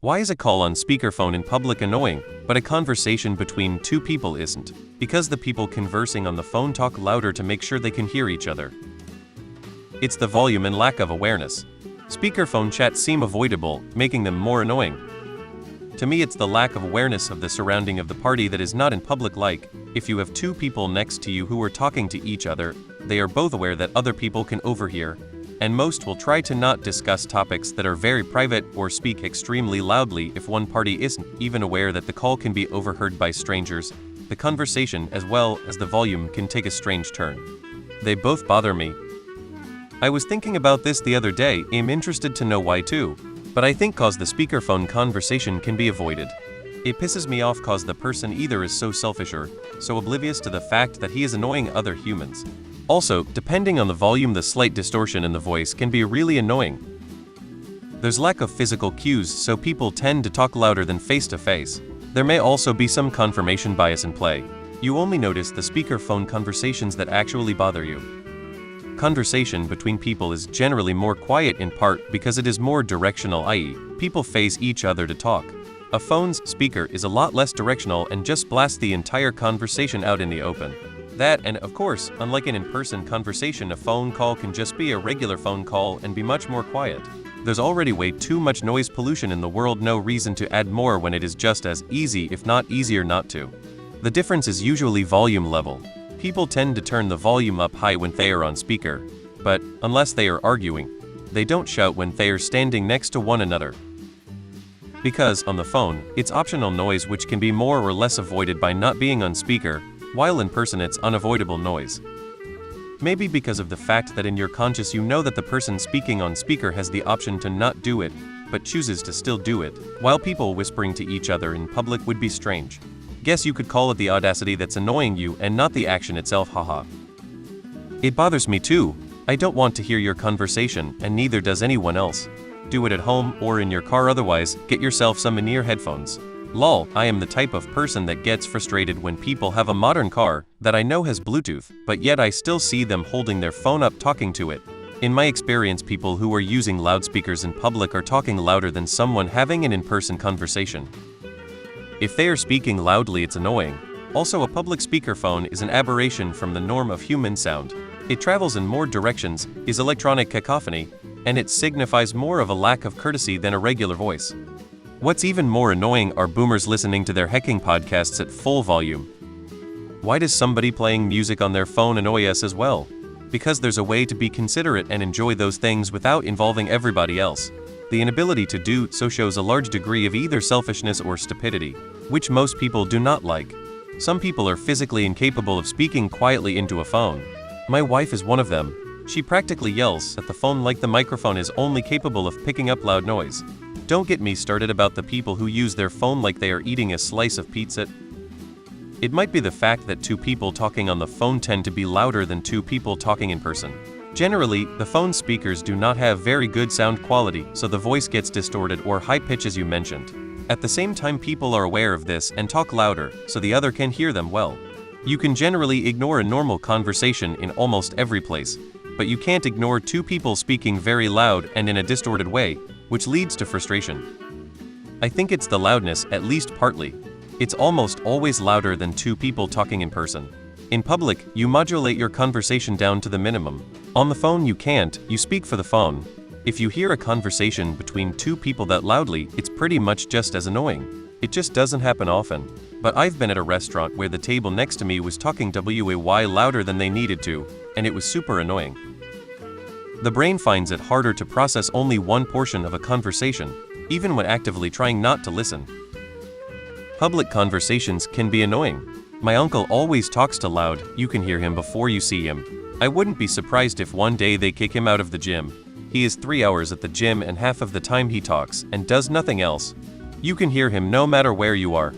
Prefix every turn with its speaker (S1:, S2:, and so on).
S1: Why is a call on speakerphone in public annoying, but a conversation between two people isn't? Because the people conversing on the phone talk louder to make sure they can hear each other. It's the volume and lack of awareness. Speakerphone chats seem avoidable, making them more annoying. To me, it's the lack of awareness of the surrounding of the party that is not in public. Like, if you have two people next to you who are talking to each other, they are both aware that other people can overhear, and most will try to not discuss topics that are very private or speak extremely loudly if one party isn't even aware that the call can be overheard by strangers. The conversation as well as the volume can take a strange turn. They both bother me. I was thinking about this the other day, I'm interested to know why too, but I think cause the speakerphone conversation can be avoided. It pisses me off cause the person either is so selfish or so oblivious to the fact that he is annoying other humans. Also, depending on the volume, the slight distortion in the voice can be really annoying. There's lack of physical cues, so people tend to talk louder than face-to-face. There may also be some confirmation bias in play. You only notice the speakerphone conversations that actually bother you. Conversation between people is generally more quiet in part because it is more directional, i.e., people face each other to talk. A phone's speaker is a lot less directional and just blasts the entire conversation out in the open. That, and of course, unlike an in-person conversation, a phone call can just be a regular phone call and be much more quiet. There's already way too much noise pollution in the world, no reason to add more when it is just as easy, if not easier, not to. The difference is usually volume level. People tend to turn the volume up high when they are on speaker, but unless they are arguing, they don't shout when they are standing next to one another. Because, on the phone, it's optional noise which can be more or less avoided by not being on speaker, while in person it's unavoidable noise. Maybe because of the fact that in your conscious you know that the person speaking on speaker has the option to not do it, but chooses to still do it, while people whispering to each other in public would be strange. Guess you could call it the audacity that's annoying you and not the action itself, haha. It bothers me too. I don't want to hear your conversation, and neither does anyone else. Do it at home or in your car, otherwise, get yourself some in-ear headphones. Lol, I am the type of person that gets frustrated when people have a modern car that I know has Bluetooth, but yet I still see them holding their phone up talking to it. In my experience, people who are using loudspeakers in public are talking louder than someone having an in-person conversation. If they are speaking loudly, it's annoying. Also, a public speakerphone is an aberration from the norm of human sound. It travels in more directions, is electronic cacophony, and it signifies more of a lack of courtesy than a regular voice. What's even more annoying are boomers listening to their hecking podcasts at full volume. Why does somebody playing music on their phone annoy us as well? Because there's a way to be considerate and enjoy those things without involving everybody else. The inability to do so shows a large degree of either selfishness or stupidity, which most people do not like. Some people are physically incapable of speaking quietly into a phone. My wife is one of them. She practically yells at the phone like the microphone is only capable of picking up loud noise. Don't get me started about the people who use their phone like they are eating a slice of pizza. It might be the fact that two people talking on the phone tend to be louder than two people talking in person. Generally, the phone speakers do not have very good sound quality, so the voice gets distorted or high pitch as you mentioned. At the same time, people are aware of this and talk louder, so the other can hear them well. You can generally ignore a normal conversation in almost every place, but you can't ignore two people speaking very loud and in a distorted way, which leads to frustration. I think it's the loudness, at least partly. It's almost always louder than two people talking in person. In public, you modulate your conversation down to the minimum. On the phone you can't, you speak for the phone. If you hear a conversation between two people that loudly, it's pretty much just as annoying. It just doesn't happen often. But I've been at a restaurant where the table next to me was talking way louder than they needed to, and it was super annoying. The brain finds it harder to process only one portion of a conversation, even when actively trying not to listen. Public conversations can be annoying. My uncle always talks to loud, you can hear him before you see him. I wouldn't be surprised if one day they kick him out of the gym. He is 3 hours at the gym and half of the time he talks and does nothing else. You can hear him no matter where you are.